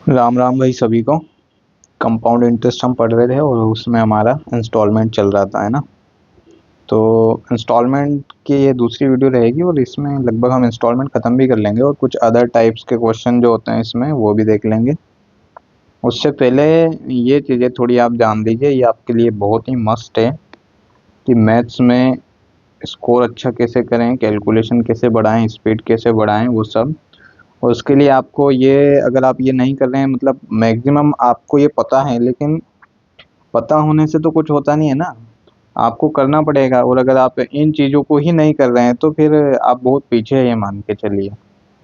राम राम भाई सभी को। कंपाउंड इंटरेस्ट हम पढ़ रहे थे और उसमें हमारा इंस्टॉलमेंट चल रहा था, है ना। तो इंस्टॉलमेंट की ये दूसरी वीडियो रहेगी और इसमें लगभग हम इंस्टॉलमेंट ख़त्म भी कर लेंगे और कुछ अदर टाइप्स के क्वेश्चन जो होते हैं इसमें वो भी देख लेंगे। उससे पहले ये चीज़ें थोड़ी आप जान लीजिए, ये आपके लिए बहुत ही मस्ट है कि मैथ्स में स्कोर अच्छा कैसे करें, कैलकुलेशन कैसे बढ़ाएं, स्पीड कैसे बढ़ाएं, वो सब। और उसके लिए आपको ये, अगर आप ये नहीं कर रहे हैं, मतलब मैक्सिमम आपको ये पता है, लेकिन पता होने से तो कुछ होता नहीं है ना, आपको करना पड़ेगा। और अगर आप इन चीज़ों को ही नहीं कर रहे हैं तो फिर आप बहुत पीछे हैं, ये मान के चलिए।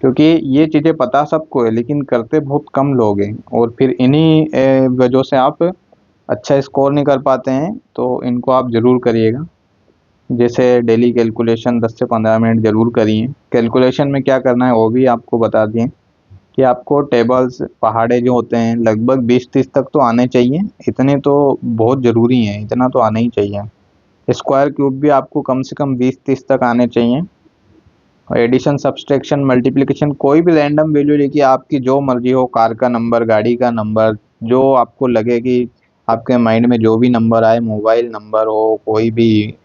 क्योंकि ये चीज़ें पता सबको है लेकिन करते बहुत कम लोग हैं, और फिर इन्हीं वजह से आप अच्छा स्कोर नहीं कर पाते हैं। तो इनको आप ज़रूर करिएगा। जैसे डेली कैलकुलेशन 10 से 15 मिनट ज़रूर करिए। कैलकुलेशन में क्या करना है वो भी आपको बता दिए कि आपको टेबल्स पहाड़े जो होते हैं लगभग 20-30 तक तो आने चाहिए। इतने तो बहुत ज़रूरी हैं, इतना तो आना ही चाहिए। स्क्वायर क्यूब भी आपको कम से कम 20-30 तक आने चाहिए। और एडिशन, सब्सट्रैक्शन, मल्टीप्लिकेशन, कोई भी रैंडम वैल्यू लेके आपकी जो मर्जी हो, कार का नंबर, गाड़ी का नंबर, जो आपको लगे कि आपके माइंड में जो भी नंबर आए, मोबाइल नंबर हो, कोई भी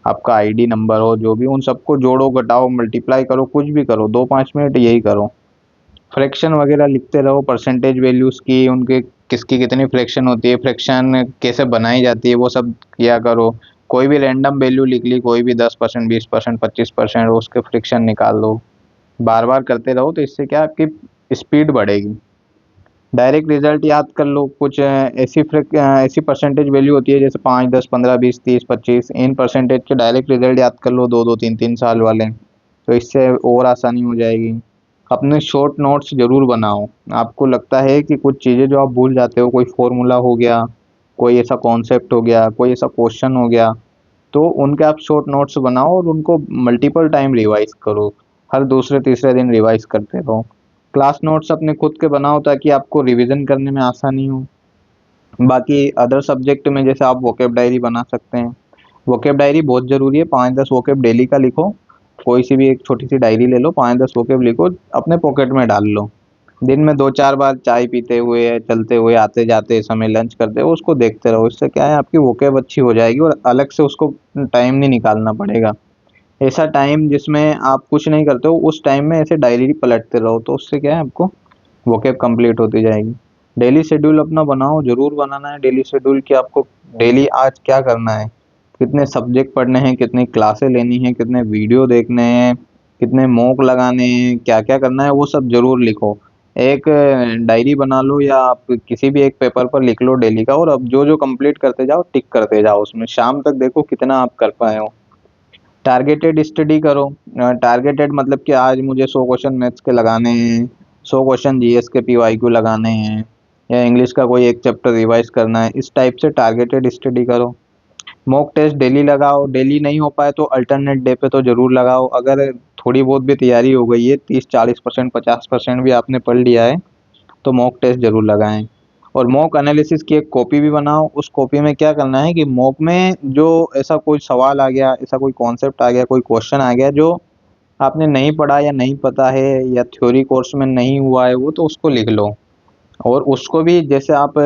आपका आईडी नंबर हो, जो भी, उन सबको जोड़ो, घटाओ, मल्टीप्लाई करो, कुछ भी करो, 2-5 मिनट यही करो। फ्रैक्शन वगैरह लिखते रहो, परसेंटेज वैल्यूज़ की, उनके किसकी कितनी फ्रैक्शन होती है, फ्रैक्शन कैसे बनाई जाती है, वो सब किया करो। कोई भी रैंडम वैल्यू लिख ली, कोई भी 10%, 20%, 25%, उसके फ्रैक्शन निकाल लो। बार बार करते रहो तो इससे क्या आपकी स्पीड बढ़ेगी। डायरेक्ट रिजल्ट याद कर लो। कुछ ऐसी परसेंटेज वैल्यू होती है जैसे 5, 10, 15, 20, 30, 25, इन परसेंटेज के डायरेक्ट रिजल्ट याद कर लो, 2-2, 3-3 साल वाले। तो इससे और आसानी हो जाएगी। अपने शॉर्ट नोट्स ज़रूर बनाओ। आपको लगता है कि कुछ चीज़ें जो आप भूल जाते हो, कोई फॉर्मूला हो गया, कोई ऐसा कॉन्सेप्ट हो गया, कोई ऐसा क्वेश्चन हो गया, तो उनके आप शॉर्ट नोट्स बनाओ और उनको मल्टीपल टाइम रिवाइज करो। हर दूसरे तीसरे दिन रिवाइज करते रहो। क्लास नोट्स अपने खुद के बनाओ ताकि आपको रिवीजन करने में आसानी हो। बाकी अदर सब्जेक्ट में जैसे आप वोकेब डायरी बना सकते हैं। वोकेब डायरी बहुत ज़रूरी है। 5-10 वोकेब डेली का लिखो। कोई सी भी एक छोटी सी डायरी ले लो, 5-10 वोकेब लिखो, अपने पॉकेट में डाल लो। दिन में 2-4 बार चाय पीते हुए, चलते हुए, आते जाते समय, लंच करते हुए उसको देखते रहो। इससे क्या है, आपकी वोकेब अच्छी हो जाएगी और अलग से उसको टाइम नहीं निकालना पड़ेगा। ऐसा टाइम जिसमें आप कुछ नहीं करते हो, उस टाइम में ऐसे डायरी पलटते रहो, तो उससे क्या है, आपको वोकेब कंप्लीट होती जाएगी। डेली शेड्यूल अपना बनाओ, ज़रूर बनाना है डेली शेड्यूल कि आपको डेली आज क्या करना है, कितने सब्जेक्ट पढ़ने हैं, कितनी क्लासें लेनी हैं, कितने वीडियो देखने हैं, कितने मॉक लगाने हैं, क्या क्या करना है, वो सब ज़रूर लिखो। एक डायरी बना लो या आप किसी भी एक पेपर पर लिख लो डेली का, और अब जो जो कंप्लीट करते जाओ, टिक करते जाओ उसमें। शाम तक देखो कितना आप कर पाए हो। टारगेटेड स्टडी करो। टारगेटेड मतलब कि आज मुझे 100 क्वेश्चन मैथ्स के लगाने हैं, 100 क्वेश्चन जीएस के पीवाईक्यू लगाने हैं, या इंग्लिश का कोई एक चैप्टर रिवाइज करना है। इस टाइप से टारगेटेड स्टडी करो। मॉक टेस्ट डेली लगाओ। डेली नहीं हो पाए तो अल्टरनेट डे पे तो ज़रूर लगाओ। अगर थोड़ी बहुत भी तैयारी हो गई है, 30-40%, 50% भी आपने पढ़ लिया है, तो मॉक टेस्ट ज़रूर लगाएं। और मॉक एनालिसिस की एक कॉपी भी बनाओ। उस कॉपी में क्या करना है कि मॉक में जो ऐसा कोई सवाल आ गया, ऐसा कोई कॉन्सेप्ट आ गया, कोई क्वेश्चन आ गया जो आपने नहीं पढ़ा या नहीं पता है, या थ्योरी कोर्स में नहीं हुआ है वो, तो उसको लिख लो। और उसको भी जैसे आप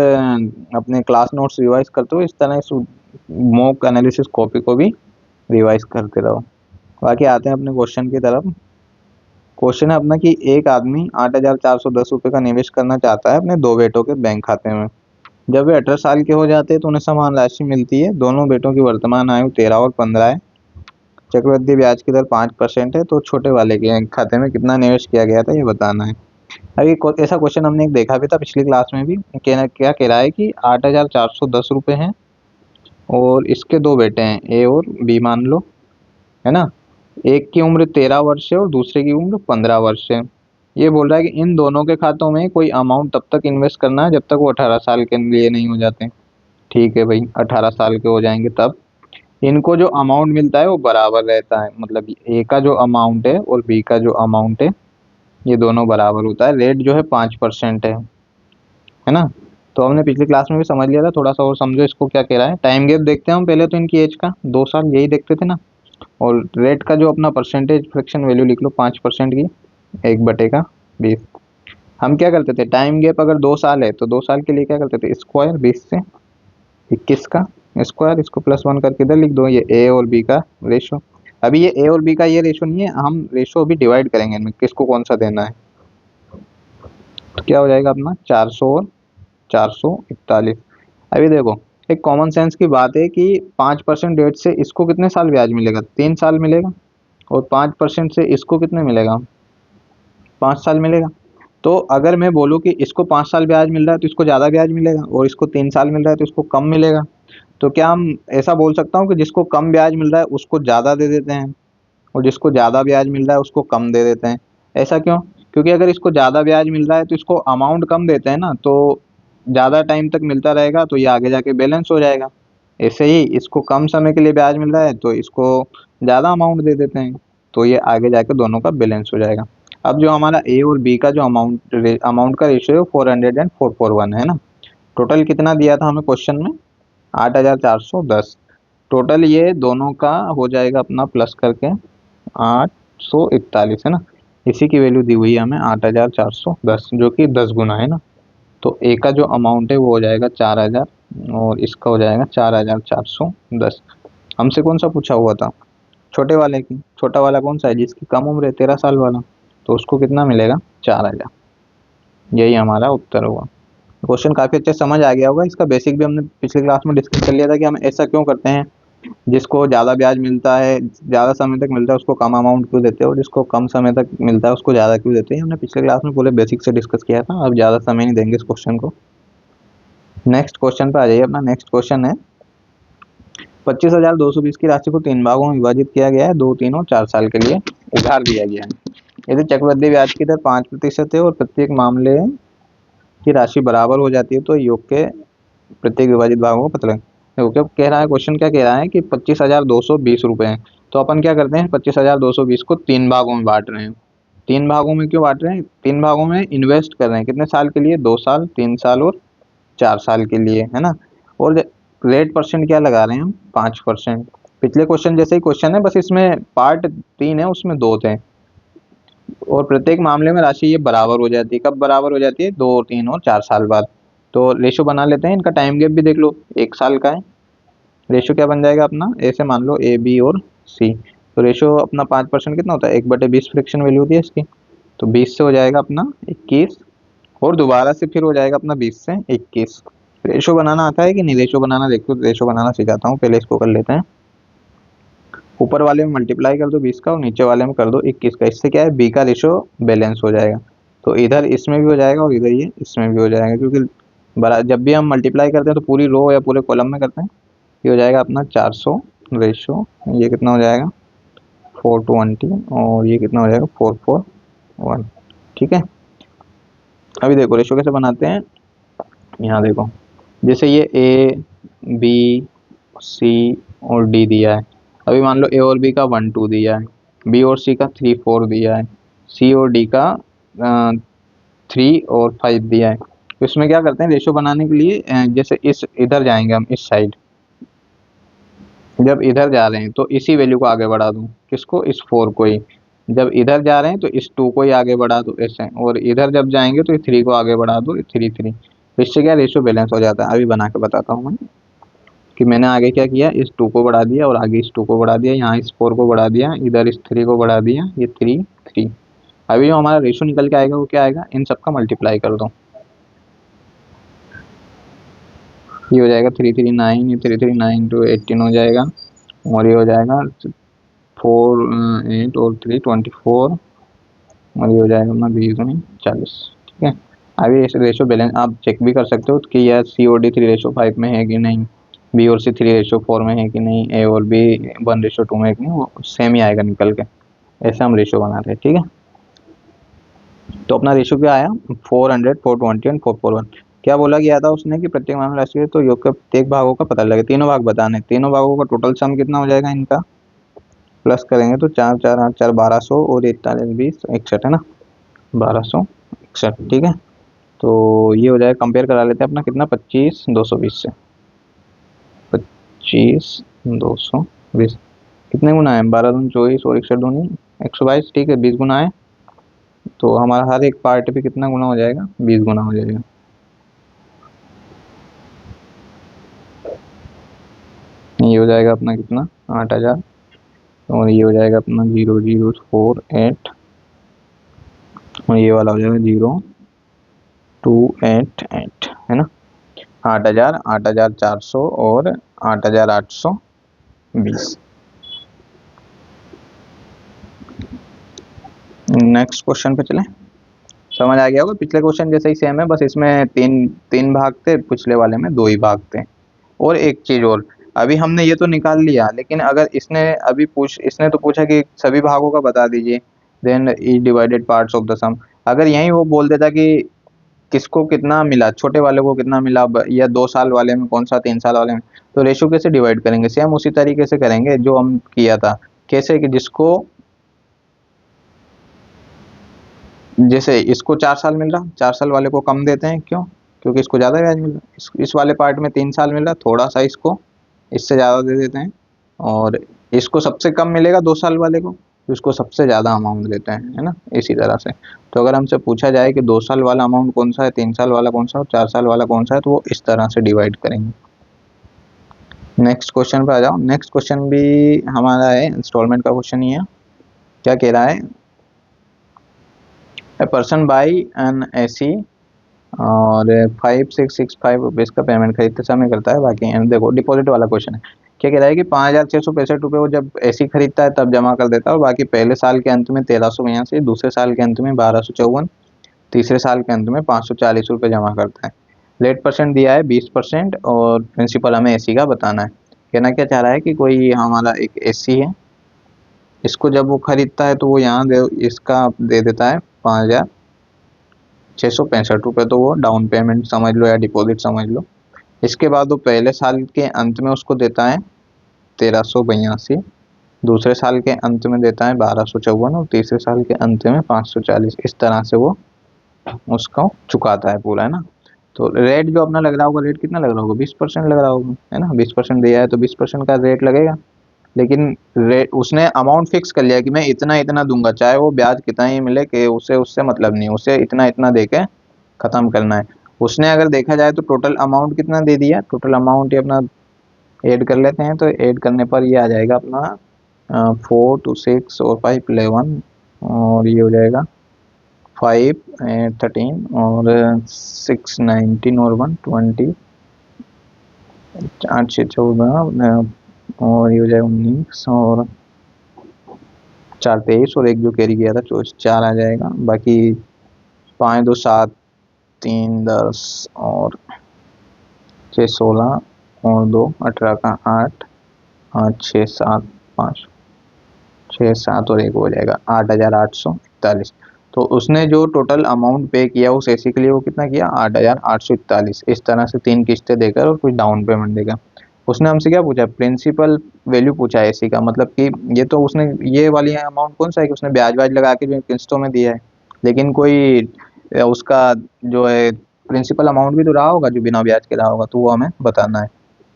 अपने क्लास नोट्स रिवाइज करते हो, इस तरह से मॉक एनालिसिस कॉपी को भी रिवाइज करते रहो। बाकी आते हैं अपने क्वेश्चन की तरफ। क्वेश्चन है अपना कि एक आदमी 8,410 रुपये का निवेश करना चाहता है अपने दो बेटों के बैंक खाते में। जब वे 18 साल के हो जाते हैं तो उन्हें समान राशि मिलती है। दोनों बेटों की वर्तमान आयु 13 और 15 है। चक्रवृद्धि ब्याज की दर 5% है। तो छोटे वाले के खाते में कितना निवेश किया गया था, ये बताना है। अभी ऐसा क्वेश्चन हमने एक देखा भी था पिछली क्लास में भी। क्या कह रहा है कि 8,410 रुपये हैं और इसके दो बेटे हैं, ए और बी मान लो, है ना। एक की उम्र 13 वर्ष है और दूसरे की उम्र 15 वर्ष है। ये बोल रहा है कि इन दोनों के खातों में कोई अमाउंट तब तक इन्वेस्ट करना है जब तक वो 18 साल के लिए नहीं हो जाते। ठीक है भाई, 18 साल के हो जाएंगे तब इनको जो अमाउंट मिलता है वो बराबर रहता है। मतलब ए का जो अमाउंट है और बी का जो अमाउंट है, ये दोनों बराबर होता है। रेट जो है 5% है ना। तो हमने पिछली क्लास में भी समझ लिया था। थोड़ा सा और समझो इसको क्या कह रहा है। टाइम गैप देखते हैं हम पहले तो इनकी एज का, 2 साल यही देखते थे ना। और रेट का जो अपना परसेंटेज फ्रैक्शन वैल्यू लिख लो, 5% की, 1/20। हम क्या करते थे, टाइम गैप अगर 2 साल है तो 2 साल के लिए क्या करते थे, स्क्वायर 20 से 21 का स्क्वायर, इसको +1 करके इधर लिख दो, ये ए और बी का रेशो। अभी ये ए और बी का ये रेशो नहीं है, हम रेशो अभी डिवाइड करेंगे इनमें किसको कौन सा देना है। तो क्या हो जाएगा अपना 400 और 441। अभी देखो, एक कॉमन सेंस की बात है कि 5% रेट से इसको कितने साल ब्याज मिलेगा, 3 साल मिलेगा, और 5% से इसको कितने मिलेगा, 5 साल मिलेगा। तो अगर मैं बोलूँ कि इसको 5 साल ब्याज मिल रहा है तो इसको ज़्यादा ब्याज मिलेगा, और इसको 3 साल मिल रहा है तो इसको कम मिलेगा। तो क्या हम ऐसा बोल सकता हूँ कि जिसको कम ब्याज मिल रहा है उसको ज़्यादा दे देते हैं, और जिसको ज़्यादा ब्याज मिल रहा है उसको कम दे देते हैं। ऐसा क्यों? क्योंकि अगर इसको ज़्यादा ब्याज मिल रहा है तो इसको अमाउंट कम देते हैं ना, तो ज़्यादा टाइम तक मिलता रहेगा, तो ये आगे जाके बैलेंस हो जाएगा। ऐसे ही इसको कम समय के लिए ब्याज मिल रहा है तो इसको ज़्यादा अमाउंट दे देते हैं, तो ये आगे जाके दोनों का बैलेंस हो जाएगा। अब जो हमारा ए और बी का जो अमाउंट का रेशियो है 40441 है ना। टोटल कितना दिया था हमें क्वेश्चन में, 8410। टोटल ये दोनों का हो जाएगा अपना प्लस करके 841 है ना। इसी की वैल्यू दी हुई है हमें 8410, जो कि 10 गुना है ना। तो ए का जो अमाउंट है वो हो जाएगा 4000, और इसका हो जाएगा 4410। हमसे कौन सा पूछा हुआ था, छोटे वाले की। छोटा वाला कौन सा है, जिसकी कम उम्र है 13 साल वाला, तो उसको कितना मिलेगा, 4000। यही हमारा उत्तर हुआ। क्वेश्चन काफ़ी अच्छे समझ आ गया होगा। इसका बेसिक भी हमने पिछले क्लास में डिस्कस कर लिया था कि हम ऐसा क्यों करते हैं, जिसको ज़्यादा ब्याज मिलता है, ज़्यादा समय तक मिलता है, उसको कम अमाउंट क्यों देते हैं, और जिसको कम समय तक मिलता है उसको ज़्यादा क्यों देते हैं। हमने पिछले क्लास में पूरे बेसिक से डिस्कस किया था। अब ज़्यादा समय नहीं देंगे इस क्वेश्चन को। नेक्स्ट क्वेश्चन पे आ जाइए। अपना नेक्स्ट क्वेश्चन है 25,220 की राशि को 3 भागों में विभाजित किया गया है, 2, 3 और 4 साल के लिए उधार दिया गया है। यदि चक्रवृद्धि ब्याज की दर 5% है और प्रत्येक मामले की राशि बराबर हो जाती है तो योग के प्रत्येक विभाजित भागों को पता लगे। देखो क्या कह रहा है क्वेश्चन, क्या कह रहा है कि 25,220 रुपए हैं। तो अपन क्या करते हैं, 25,220 को 3 भागों में बांट रहे हैं। 3 भागों में क्यों बांट रहे हैं, 3 भागों में इन्वेस्ट कर रहे हैं, कितने साल के लिए, 2 साल, 3 साल और 4 साल के लिए, है ना। और रेट परसेंट क्या लगा रहे हैं हम, 5%। पिछले क्वेश्चन जैसे ही क्वेश्चन है, बस इसमें पार्ट 3 है, उसमें 2 थे। और प्रत्येक मामले में राशि ये बराबर हो जाती है, कब बराबर हो जाती है, 2, 3 और 4 साल बाद। तो रेशो बना लेते हैं, इनका टाइम गैप भी देख लो, 1 साल का है। रेशो क्या बन जाएगा अपना, ऐसे मान लो ए बी और सी। तो रेशो अपना 5% कितना होता है, 1/20 फ्रैक्शन वैल्यू होती है इसकी। तो 20 से हो जाएगा अपना 21, और दोबारा से फिर हो जाएगा अपना 20 से 21। रेशो बनाना आता है कि नहीं, रेशो बनाना देखो, रेशो बनाना सिखाता हूँ, पहले इसको कर लेते हैं। ऊपर वाले में मल्टीप्लाई कर दो 20 का, और नीचे वाले में कर दो 21 का। इससे क्या है, बी का रेशो बैलेंस हो जाएगा। तो इधर इसमें भी हो जाएगा और इधर ये इसमें भी हो जाएगा, क्योंकि जब भी हम मल्टीप्लाई करते हैं तो पूरी रो या पूरे कॉलम में करते हैं। ये हो जाएगा अपना 400 रेशो, ये कितना हो जाएगा 420, और ये कितना हो जाएगा 441। ठीक है। अभी देखो रेशो कैसे बनाते हैं, यहाँ देखो, जैसे ये ए बी सी और डी दिया है। अभी मान लो ए और बी का 1, 2 दिया है, बी और सी का 3, 4 दिया है, सी और डी का 3 और 5 दिया है। तो इसमें क्या करते हैं, रेशो बनाने के लिए जैसे इस इधर जाएंगे हम, इस साइड जब इधर जा रहे हैं तो इसी वैल्यू को आगे बढ़ा दूँ, किसको, इस 4 को ही। जब इधर जा रहे हैं तो इस 2 को ही आगे बढ़ा दो ऐसे, और इधर जब जाएंगे तो इस 3 को आगे बढ़ा दो, 3, 3। तो इससे क्या रेशो बैलेंस हो जाता है। अभी बना के बताता हूँ मैं कि मैंने आगे क्या किया, इस 2 को बढ़ा दिया, और आगे इस 2 को बढ़ा दिया, यहाँ इस 4 को बढ़ा दिया, इधर इस 3 को बढ़ा दिया, ये 3, 3। अभी जो हमारा रेशो निकल के आएगा वो क्या आएगा, इन सबका मल्टीप्लाई कर दो, ये हो जाएगा 339, ये 339 to 18 हो जाएगा, और ये हो जाएगा 4, 8 और 3, 24, और ये हो जाएगा अपना 20 में 40। ठीक है। अभी इस रेशो बैलेंस आप चेक भी कर सकते हो कि यह सी और डी 3:5 में है कि नहीं, बी और सी 3:4 में है कि नहीं, ए और बी 1:2 में है कि नहीं, वो सेम ही आएगा निकल के। ऐसे हम रेशो बनाते हैं। ठीक है। तो अपना रेशो क्या आया, 400, 420 एंड 441। क्या बोला गया था उसने कि प्रत्येक मामले राशि है तो योग के प्रत्येक भागों का पता लगे। तीनों भाग बताने, तीनों भागों का टोटल सम कितना हो जाएगा इनका, प्लस करेंगे तो 4, 4, 8, 4, 1200 और 41, 20, 61 है ना, 1261। ठीक है। तो ये हो जाएगा, कंपेयर करा लेते हैं अपना कितना, 25,220 से। 25,220 कितने गुना है, 12 दूनी 24 और 61 दूनी 122। ठीक है, 20 गुना है तो हमारा हर एक पार्ट पे कितना गुना हो जाएगा, 20 गुना हो जाएगा। ये हो जाएगा अपना कितना, 8000, और ये हो जाएगा अपना 0048, और ये वाला हो जाएगा 0288, है ना। 8000, 8400 और 8820। नेक्स्ट क्वेश्चन पे चलें। समझ आ गया होगा, पिछले क्वेश्चन जैसे ही सेम है, बस इसमें तीन तीन भाग थे, पिछले वाले में 2 ही भाग थे। और एक चीज और, अभी हमने ये तो निकाल लिया, लेकिन अगर इसने तो पूछा कि सभी भागों का बता दीजिए, then e divided parts of the sum. अगर यहीं वो बोल देता कि किसको कितना मिला, छोटे वाले को कितना मिला, या 2 साल वाले में कौन सा, 3 साल वाले में, तो रेशियो कैसे डिवाइड करेंगे, सेम उसी तरीके से करेंगे जो हम किया था। कैसे कि जिसको, जैसे इसको 4 साल मिल रहा, 4 साल वाले को कम देते हैं, क्यों, क्योंकि इसको ज्यादा ब्याज मिल रहा। इस वाले पार्ट में 3 साल मिल रहा, थोड़ा सा इसको इससे ज्यादा दे देते हैं, और इसको सबसे कम मिलेगा 2 साल वाले को, तो इसको सबसे ज्यादा अमाउंट देते हैं, है ना, इसी तरह से। तो अगर हमसे पूछा जाए कि 2 साल वाला अमाउंट कौन सा है, 3 साल वाला कौन सा है, 4 साल वाला कौन सा है, तो वो इस तरह से डिवाइड करेंगे। नेक्स्ट क्वेश्चन पे आ जाओ। नेक्स्ट क्वेश्चन भी हमारा है, इंस्टॉलमेंट का क्वेश्चन ही है। क्या कह रहा है, a person by N AC और 5665 रुपीज का पेमेंट खरीदते समय करता है, बाकी एंड देखो डिपॉजिट वाला क्वेश्चन है। क्या कह रहा है कि 5665 रुपये वो जब एसी खरीदता है तब जमा कर देता है, और बाकी पहले साल के अंत में 1382, दूसरे साल के अंत में 1254, तीसरे साल के अंत में 540 रुपये जमा करता है। लेट परसेंट दिया है 20%, और प्रिंसिपल हमें एसी का बताना है। कहना क्या चाह रहा है कि कोई हमारा एक एसी है, इसको जब वो खरीदता है तो वो यहाँ इसका दे देता है 5665 रुपये, तो वो डाउन पेमेंट समझ लो या डिपॉजिट समझ लो। इसके बाद वो पहले साल के अंत में उसको देता है 1382, दूसरे साल के अंत में देता है 1254, और तीसरे साल के अंत में 540। इस तरह से वो उसको चुकाता है पूरा, है ना। तो रेट जो अपना लग रहा होगा, रेट कितना लग रहा होगा, 20% लग रहा होगा, है ना। 20% दिया है तो 20% का रेट लगेगा, लेकिन रेट उसने अमाउंट फिक्स कर लिया कि मैं इतना इतना दूंगा, चाहे वो ब्याज कितना ही मिले, कि उसे उससे मतलब नहीं, उसे इतना इतना दे के खत्म करना है। उसने अगर देखा जाए तो टोटल अमाउंट कितना दे दिया, टोटल अमाउंट ही अपना ऐड कर लेते हैं, तो ऐड करने पर ये आ जाएगा अपना 4 to 6 और 5 11, और ये हो जाएगा 5 13, और 6 19, और 1 20, 8 6 14, और ये हो जाएगा 19, और 4 23, और एक जो कैरी किया था 24, 4 आ जाएगा। बाकी 5 2 7, 3 10, और 6 16, और 2 18 का 8 8 6 7 5 6 7, और एक हो जाएगा 8841। तो उसने जो टोटल अमाउंट पे किया उस एसी के लिए, वो कितना किया, 8841। इस तरह से 3 किस्तें देकर और कुछ डाउन पेमेंट देकर। उसने हमसे क्या पूछा, प्रिंसिपल वैल्यू पूछा एसी का, मतलब कि ये तो उसने ये वाली अमाउंट कौन सा है कि उसने ब्याज व्याज लगा के जो किस्तों में दिया है, लेकिन कोई उसका जो है प्रिंसिपल अमाउंट भी तो रहा होगा जो बिना ब्याज के रहा होगा, तो वो हमें बताना है।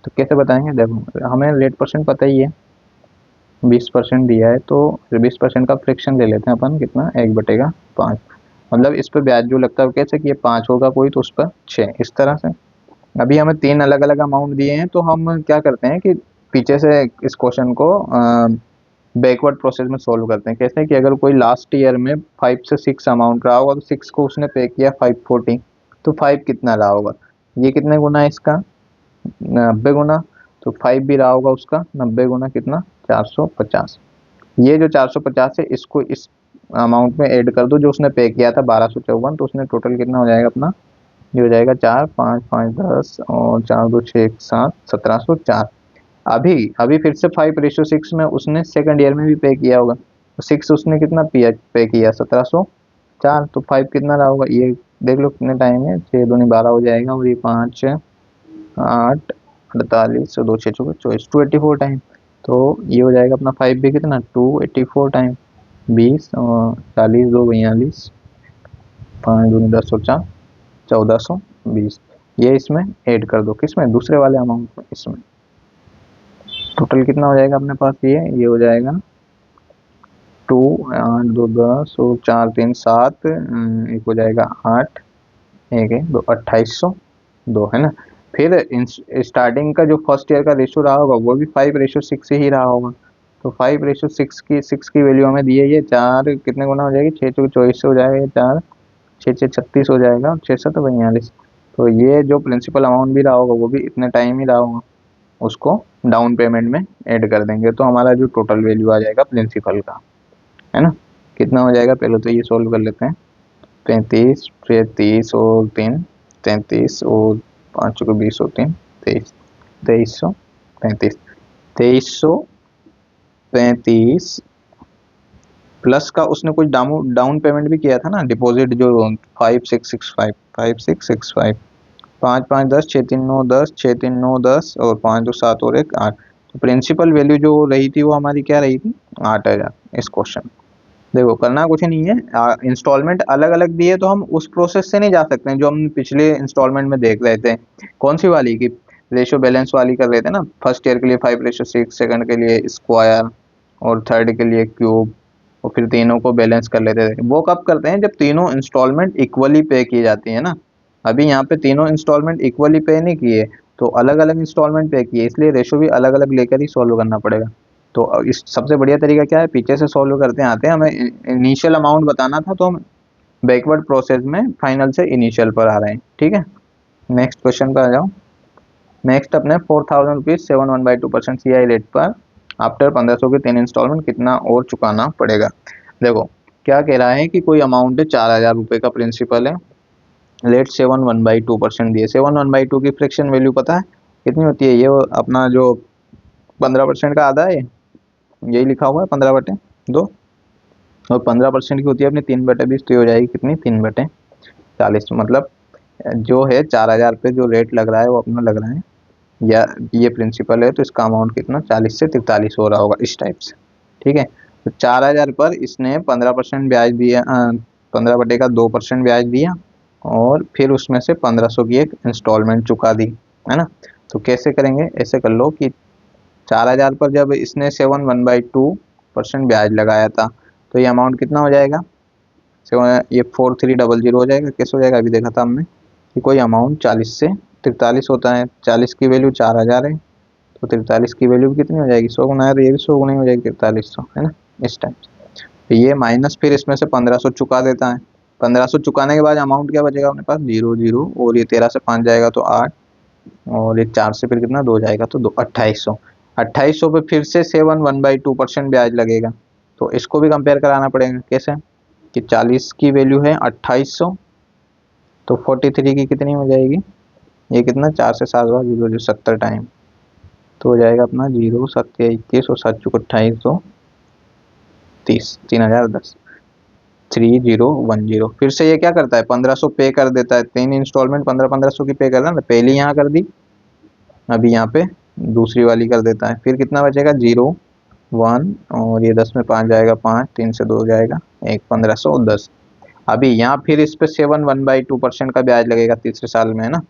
तो कैसे बताएंगे, देखो हमें रेट परसेंट पता ही है, 20% दिया है, तो 20% का फ्रैक्शन ले लेते हैं अपन, कितना, 1/5। मतलब इस पर ब्याज जो लगता है कैसे कि ये 5 होगा कोई, तो उस पर 6, इस तरह से। अभी हमें 3 अलग अलग अमाउंट दिए हैं, तो हम क्या करते हैं कि पीछे से इस क्वेश्चन को बैकवर्ड प्रोसेस में सोल्व करते हैं। कैसे कि अगर कोई लास्ट ईयर में 5 से 6 अमाउंट रहा होगा, तो 6 को उसने पे किया 540, तो 5 कितना रहा होगा, ये कितने गुना है इसका, 90 गुना। तो 5 भी रहा होगा उसका 90 गुना कितना, 450। ये जो 450 है, इसको इस अमाउंट में ऐड कर दो जो उसने पे किया था 1254, तो उसने टोटल कितना हो जाएगा अपना, ये हो जाएगा 4 5 5 10, और 4 2 6 7 1704। अभी अभी फिर से 5:6 में उसने सेकंड ईयर में भी पे किया होगा, तो 6 उसने कितना पे किया, 1704। तो 5 कितना रहा होगा, ये देख लो कितने टाइम है, 6 दूनी 12 हो जाएगा, और ये 5 8 48, 2 6 24, 284 टाइम। तो ये हो जाएगा अपना 5 भी कितना, 284 टाइम, 20 और 40 2 42, 5 दूनी 10 और 4 1420। ये इसमें ऐड कर दो, किसमें, दूसरे वाले अमाउंट में, इसमें टोटल कितना हो जाएगा अपने पास, ये हो जाएगा टू, 8 2 10 और 4 3 7, एक हो जाएगा 8, एक है दो, 2802 है ना। फिर स्टार्टिंग का जो फर्स्ट ईयर का रेशो रहा होगा वो भी 5:6 ही रहा होगा। तो 5:6 की वैल्यू हमें दी है, ये 4 कितने गुना हो जाएगी, 6 चौके 24 से हो जाएगा, ये 4 6 6 36 हो जाएगा, और 6 7 42। तो ये जो प्रिंसिपल अमाउंट भी रहा होगा वो भी इतने टाइम ही रहा होगा, उसको डाउन पेमेंट में ऐड कर देंगे, तो हमारा जो टोटल वैल्यू आ जाएगा प्रिंसिपल का, है ना। कितना हो जाएगा, पहले तो ये सोल्व कर लेते हैं। 35, फिर 30 और 3 33, और 5 को 20 और 3 23, 2335, 2335 प्लस का उसने कुछ डाउन पेमेंट भी किया था ना, डिपॉजिट जो 5665 5 5 10 6 3 9 10 6 3 9 10 और 5 2 7 और 1 8। तो प्रिंसिपल वैल्यू जो रही थी वो हमारी क्या रही थी, 8000 इस क्वेश्चन। देखो करना कुछ नहीं है, इंस्टॉलमेंट अलग अलग दिए तो हम उस प्रोसेस से नहीं जा सकते हैं जो हम पिछले इंस्टॉलमेंट में देख रहे थे। कौन सी वाली की, रेशो बैलेंस वाली कर रहे थे ना, फर्स्ट ईयर के लिए 5:6, सेकंड के लिए स्क्वायर, और थर्ड के लिए क्यूब, और फिर तीनों को बैलेंस कर लेते थे। वो कब करते हैं, जब तीनों इंस्टॉलमेंट इक्वली पे की जाती है ना। अभी यहाँ पे तीनों इंस्टॉलमेंट इक्वली पे नहीं किए, तो अलग अलग इंस्टॉलमेंट पे किए, इसलिए रेशो भी अलग अलग लेकर ही सॉल्व करना पड़ेगा। तो इस सबसे बढ़िया तरीका क्या है, पीछे से सॉल्व करते आते हैं, हमें इनिशियल अमाउंट बताना था तो हम बैकवर्ड प्रोसेस में फाइनल से इनिशियल पर आ रहे हैं, ठीक है। नेक्स्ट क्वेश्चन पर आ जाओ। नेक्स्ट अपने 4000 रुपीज 7 1/2% CI रेट पर आफ्टर 1500 के 3 इंस्टॉलमेंट कितना और चुकाना पड़ेगा। देखो क्या कह रहा है कि कोई अमाउंट है 4000 रुपये का प्रिंसिपल है, लेट 7 1/2% दिए। 7 1/2 की फ्रैक्शन वैल्यू पता है कितनी होती है, ये अपना जो 15% का आधा है, यही लिखा हुआ है 15/2, और 15% की होती है अपनी 3/20, तो हो जाएगी कितनी, 3/40। मतलब जो है 4000 पे जो रेट लग रहा है वो अपना लग रहा है, या ये प्रिंसिपल है तो इसका अमाउंट कितना 40 से 43 हो रहा होगा इस टाइप से, ठीक है। तो 4000 पर इसने 15% ब्याज दिया, 15/2% ब्याज दिया, और फिर उसमें से 1500 की एक इंस्टॉलमेंट चुका दी, है ना। तो कैसे करेंगे, ऐसे कर लो कि 4000 पर जब इसने 7 1/2% ब्याज लगाया था, तो ये अमाउंट कितना हो जाएगा, ये 4300 हो जाएगा। कैसे हो जाएगा, अभी देखा था हमने कि कोई अमाउंट 40 से 43 होता है, 40 की वैल्यू 4000 है, तो 43 की वैल्यू भी कितनी हो जाएगी, 100 गुना है, तो ये भी 100 गुना ही हो जाएगी 4300, है ना, इस टाइप से। तो ये माइनस फिर इसमें से 1500 चुका देता है। 1500 चुकाने के बाद अमाउंट क्या बचेगा अपने पास, 0 0, और ये 13 से 5 जाएगा तो 8, और ये 4 से फिर कितना 2 जाएगा तो 2, 2800। 2800 पे फिर से 7 1/2% ब्याज लगेगा, तो इसको भी कंपेयर कराना पड़ेगा। कैसे कि 40 की वैल्यू है 2800, तो 43 की कितनी हो जाएगी, ये कितना 4 से 7 बार 0 जो 70 टाइम, तो हो जाएगा अपना 0 7 21 और 7 चौक 2830, 3010, 3010। फिर से ये क्या करता है, 1500 पे कर देता है, 3 इंस्टॉलमेंट 1500 की पे कर रहा है, पहली यहाँ कर दी, अभी यहाँ पे दूसरी वाली कर देता है। फिर कितना बचेगा, 0 1, और ये 10 में 5 जाएगा 5, 3 से 2 जाएगा 1, 1510। अभी यहाँ फिर इस पे 7 1/2% का ब्याज लगेगा तीसरे साल में, है ना।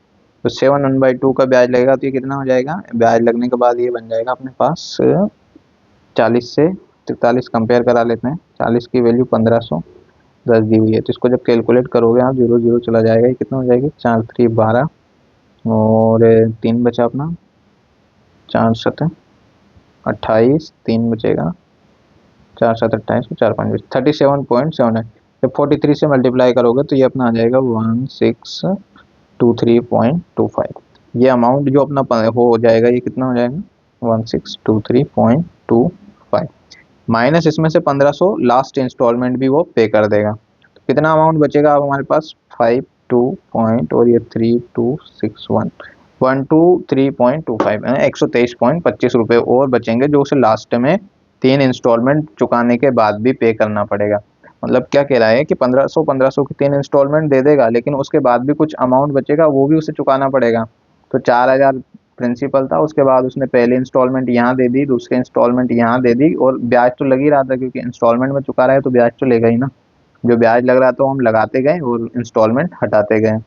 तो 7 1/2 का ब्याज लगेगा, तो ये कितना हो जाएगा, ब्याज लगने के बाद ये बन जाएगा अपने पास 40 से 43 कंपेयर करा लेते हैं। 40 की वैल्यू 1510 दी हुई है, तो इसको जब कैलकुलेट करोगे आप 0 0 चला जाएगा, ये कितना हो जाएगी 4 3 12, और 3 बचा अपना, 4 7 28, 3 बचेगा, 4 7 28, 4 5 37.7 है। जब 43 से मल्टीप्लाई करोगे तो ये अपना आ जाएगा 1623.25। ये अमाउंट जो अपना हो जाएगा, ये कितना हो जाएगा 1623.25, माइनस इसमें से 1500 लास्ट इंस्टॉलमेंट भी वो पे कर देगा। तो कितना अमाउंट बचेगा अब हमारे पास 52 पॉइंट, और ये 3261, 123.25 है, 123.25 रुपये और बचेंगे, जो उसे लास्ट में 3 इंस्टॉलमेंट चुकाने के बाद भी पे करना पड़ेगा। मतलब क्या कह रहा है कि 1500 की 3 इंस्टॉलमेंट दे देगा, लेकिन उसके बाद भी कुछ अमाउंट बचेगा, वो भी उसे चुकाना पड़ेगा। तो 4000 प्रिंसिपल था, उसके बाद उसने पहली इंस्टॉलमेंट यहाँ दे दी, दूसरी इंस्टॉलमेंट यहाँ दे दी, और ब्याज तो लग ही रहा था, क्योंकि इंस्टॉलमेंट में चुका रहा है तो ब्याज तो लेगा ही ना। जो ब्याज लग रहा था हम लगाते गए और इंस्टॉलमेंट हटाते गए।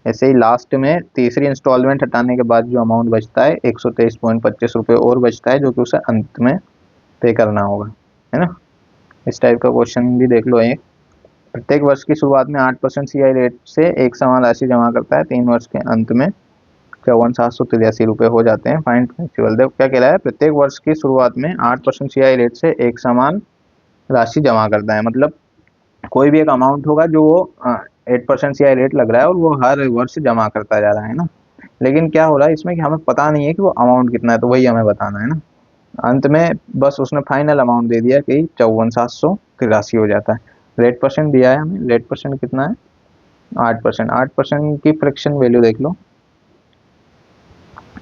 ऐसे ही लास्ट में तीसरी इंस्टॉलमेंट हटाने के बाद जो अमाउंट बचता है 123.25 रुपये और बचता है, जो कि उसे अंत में पे करना होगा, है ना। इस टाइप का क्वेश्चन भी देख लो एक। प्रत्येक वर्ष की शुरुआत में 8% CI रेट से एक समान राशि जमा करता है, 3 वर्ष के अंत में 54,783 रुपये हो जाते हैं। Find principal. देखो क्या कह रहा है, प्रत्येक वर्ष की शुरुआत में 8% CI रेट से एक समान राशि जमा करता है, मतलब कोई भी एक अमाउंट होगा जो वो 8% CI रेट लग रहा है और वो हर वर्ष जमा करता जा रहा है ना। लेकिन क्या हो रहा है इसमें कि हमें पता नहीं है कि वो अमाउंट कितना है, तो वही हमें बताना है ना। अंत में बस उसने फाइनल अमाउंट दे दिया कि 54,783 हो जाता है। रेट परसेंट दिया है हमें, रेट परसेंट कितना है 8%। 8% की फ्रैक्शन वैल्यू देख लो,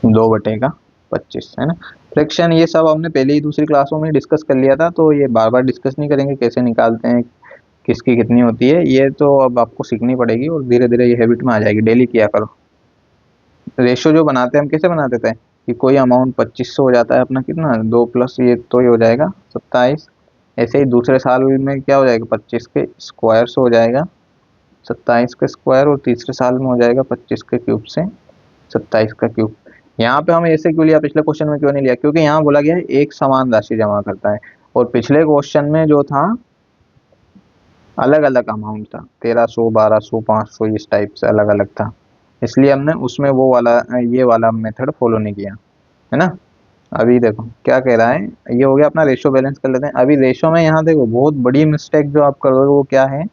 2/25 है ना। फ्रैक्शन ये सब हमने पहले ही दूसरी क्लासों में डिस्कस कर लिया था, तो ये बार बार डिस्कस नहीं करेंगे कैसे निकालते हैं, किसकी कितनी होती है, ये तो अब आपको सीखनी पड़ेगी और धीरे धीरे ये हैबिट में आ जाएगी, डेली किया करो। रेशो जो बनाते हैं हम कैसे बनाते थे कि कोई अमाउंट 2500 हो जाता है अपना, कितना 2 प्लस ये तो ये हो जाएगा 27। ऐसे ही दूसरे साल में क्या हो जाएगा 25 के स्क्वायर से हो जाएगा 27 का स्क्वायर, और तीसरे साल में हो जाएगा 25 के क्यूब से 27 का क्यूब। यहाँ पे हमें ऐसे क्यों लिया, पिछले क्वेश्चन में क्यों नहीं लिया, क्योंकि यहाँ बोला गया है एक समान राशि जमा करता है, और पिछले क्वेश्चन में जो था अलग अलग अमाउंट था, 1300 1200 500 इस टाइप से अलग अलग था, इसलिए हमने उसमें वो वाला ये वाला मेथड फॉलो नहीं किया है ना। अभी देखो क्या कह रहा है, ये हो गया अपना रेशो। बैलेंस कर लेते हैं। अभी रेशो में यहाँ देखो बहुत बड़ी मिस्टेक जो आप करोगे वो क्या है,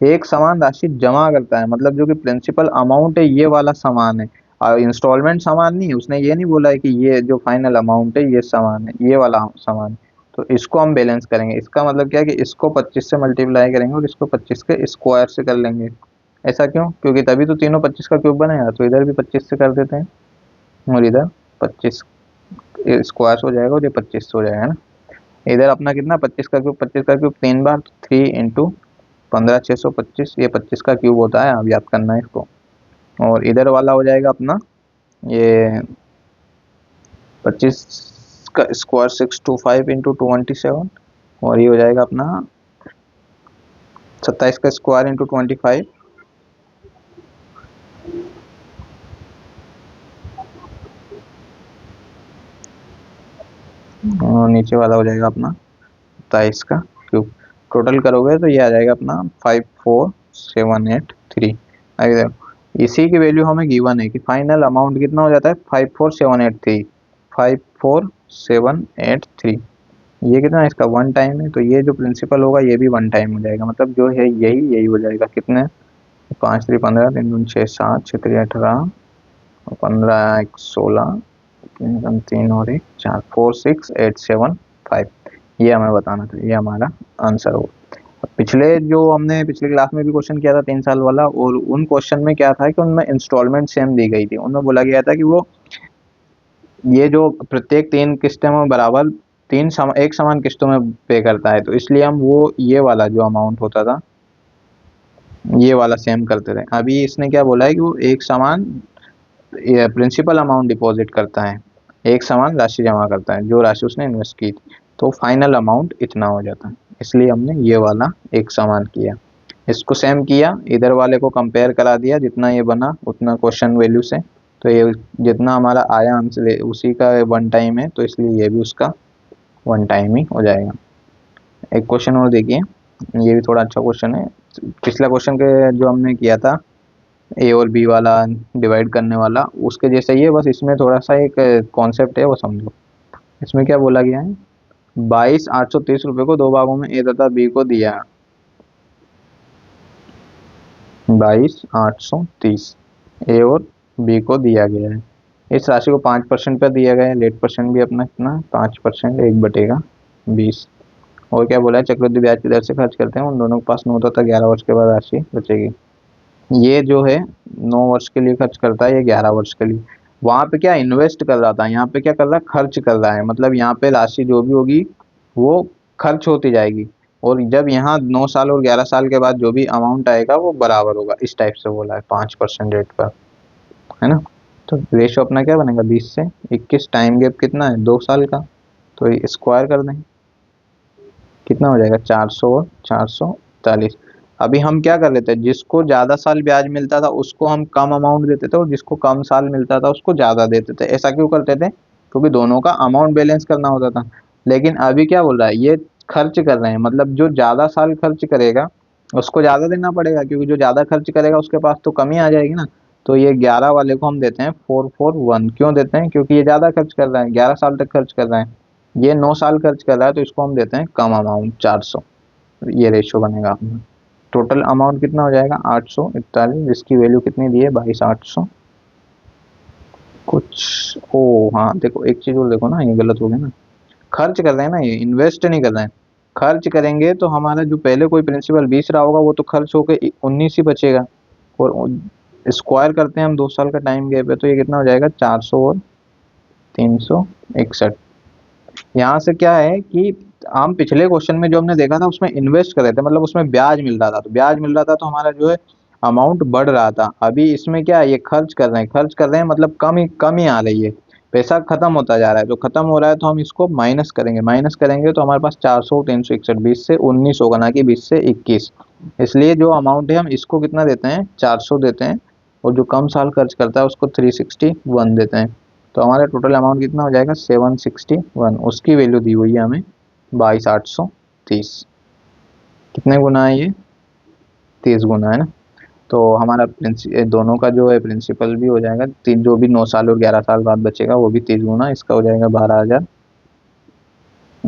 एक समान राशि जमा करता है, मतलब जो कि प्रिंसिपल अमाउंट है ये वाला समान है, और इंस्टॉलमेंट समान नहीं है। उसने ये नहीं बोला है कि ये जो फाइनल अमाउंट है ये समान है, ये वाला समान है, तो इसको हम बैलेंस करेंगे। इसका मतलब क्या है कि इसको 25 से मल्टीप्लाई करेंगे और इसको 25 के स्क्वायर से कर लेंगे। ऐसा क्यों, क्योंकि तभी तो तीनों 25 का क्यूब बनेगा, तो इधर भी 25 से कर देते हैं और इधर 25 स्क्वायर हो जाएगा और ये 25 हो जाएगा ना। इधर अपना कितना 25 का क्यूब, 25 का क्यूब 3 बार, 3 इंटू 15 625, ये 25 का क्यूब होता है, अब याद करना है इसको। और इधर वाला हो जाएगा अपना ये 25 का स्क्वायर 625 इंटू 27, और ये हो जाएगा अपना 27 का स्क्वायर इंटू 25, और नीचे वाला हो जाएगा अपना 27 का क्यूब। टोटल करोगे तो ये आ जाएगा अपना 54783। अभी देखो इसी की वैल्यू हमें गिवन है कि फाइनल अमाउंट कितना हो जाता है 54783। 54783 ये कितना है, इसका 1 टाइम है, तो ये जो प्रिंसिपल होगा ये भी 1 टाइम हो जाएगा, मतलब जो है यही हो जाएगा। कितने 5 3 15 3 2 6 7 6 3 18 15 1 16 3 और 1 4 4 6 8 7 5, ये हमें बताना था, ये हमारा आंसर होगा। पिछले जो हमने पिछली क्लास में भी क्वेश्चन किया था 3 साल वाला, और उन क्वेश्चन में क्या था कि उनमें इंस्टॉलमेंट सेम दी गई थी। उनमें बोला गया था कि वो ये जो प्रत्येक 3 किस्तों में बराबर एक समान किस्तों में पे करता है, तो इसलिए हम वो ये वाला जो अमाउंट होता था ये वाला सेम करते थे। अभी इसने क्या बोला है कि वो एक समान प्रिंसिपल अमाउंट डिपॉजिट करता है, एक समान राशि जमा करता है जो राशि उसने इन्वेस्ट की थी, तो फाइनल अमाउंट इतना हो जाता है, इसलिए हमने ये वाला एक समान किया। इसको सेम किया, इधर वाले को कंपेयर करा दिया, जितना ये बना उतना क्वेश्चन वैल्यू से, तो ये जितना हमारा आया आंसर उसी का 1 टाइम है, तो इसलिए ये भी उसका 1 टाइम ही हो जाएगा। एक क्वेश्चन और देखिए, ये भी थोड़ा अच्छा क्वेश्चन है। पिछला क्वेश्चन के जो हमने किया था ए और बी वाला डिवाइड करने वाला, उसके जैसा ही है, बस इसमें थोड़ा सा एक कॉन्सेप्ट है वो समझो। इसमें क्या बोला गया है, 22,830 रुपये को 2 भागों में ए तथा बी को दिया। 22,830 ए और बी को दिया गया है। इस राशि को 5% पर दिया गया है। लेट परसेंट भी अपना कितना 5%, 1/20। और क्या बोला है, चक्रवृद्धि ब्याज की दर से खर्च करते हैं, उन दोनों के पास 9 तथा 11 वर्ष के बाद राशि बचेगी। ये जो है 9 वर्ष के लिए खर्च करता है, ये 11 वर्ष के लिए। वहां पे क्या इन्वेस्ट कर रहा था, यहाँ पे क्या कर रहा है खर्च कर रहा है, मतलब यहाँ पे राशि जो भी होगी वो खर्च होती जाएगी, और जब यहाँ 9 साल और 11 साल के बाद जो भी अमाउंट आएगा वो बराबर होगा, इस टाइप से बोला है 5% रेट पर, है ना। तो रेशो अपना क्या बनेगा 20 से 21। टाइम गैप कितना है 2 साल का, तो स्क्वायर कर दें, कितना हो जाएगा 400 और 440। अभी हम क्या कर लेते हैं, जिसको ज्यादा साल ब्याज मिलता था उसको हम कम अमाउंट देते थे, और जिसको कम साल मिलता था उसको ज्यादा देते थे। ऐसा क्यों करते थे, क्योंकि दोनों का अमाउंट बैलेंस करना होता था। लेकिन अभी क्या बोल रहा है, ये खर्च कर रहे हैं, मतलब जो ज़्यादा साल खर्च करेगा उसको ज़्यादा देना पड़ेगा, क्योंकि जो ज़्यादा खर्च करेगा उसके पास तो कमी आ जाएगी ना। तो ये 11 वाले को हम देते हैं 441। क्यों देते हैं? क्योंकि ये ज़्यादा खर्च कर रहा है, 11 साल तक खर्च कर रहा है। ये 9 साल खर्च कर रहा है, तो इसको हम देते हैं कम अमाउंट 400। ये रेशियो बनेगा अपना। टोटल अमाउंट कितना हो जाएगा? 841, जिसकी वैल्यू कितनी दी है? 22,800 कुछ। ओ हाँ, देखो एक चीज़ और देखो ना, ये गलत हो गया ना। खर्च कर रहे हैं ना, ये इन्वेस्ट नहीं कर रहे हैं। खर्च करेंगे तो हमारा जो पहले कोई प्रिंसिपल 20 रहा होगा वो तो खर्च होके 19 ही बचेगा। और स्क्वायर करते हैं हम 2 साल का टाइम गैप है, तो ये कितना हो जाएगा? 400 और 361। यहाँ से क्या है कि हम पिछले क्वेश्चन में जो हमने देखा था उसमें इन्वेस्ट कर रहे थे, मतलब उसमें ब्याज मिल रहा था, तो ब्याज मिल रहा था तो हमारा जो है अमाउंट बढ़ रहा था। अभी इसमें क्या है, ये खर्च कर रहे हैं, खर्च कर रहे हैं मतलब कम ही आ रही है, पैसा खत्म होता जा रहा है। तो खत्म हो रहा है तो हम इसको माइनस करेंगे, माइनस करेंगे तो हमारे पास 400 361, 20 से 19 होगा, ना कि 20 से 21। इसलिए जो अमाउंट है हम इसको कितना देते हैं? 400 देते हैं। और जो कम साल खर्च करता है उसको 361 देते हैं। तो हमारा टोटल अमाउंट कितना हो जाएगा? 761। उसकी वैल्यू दी हुई है हमें 22,830। कितने गुना है ये? 30 गुना है ना। तो हमारा दोनों का जो है प्रिंसिपल भी हो जाएगा तीन, जो भी 9 साल और 11 साल बाद बचेगा वो भी 30 गुना, इसका हो जाएगा 12,000।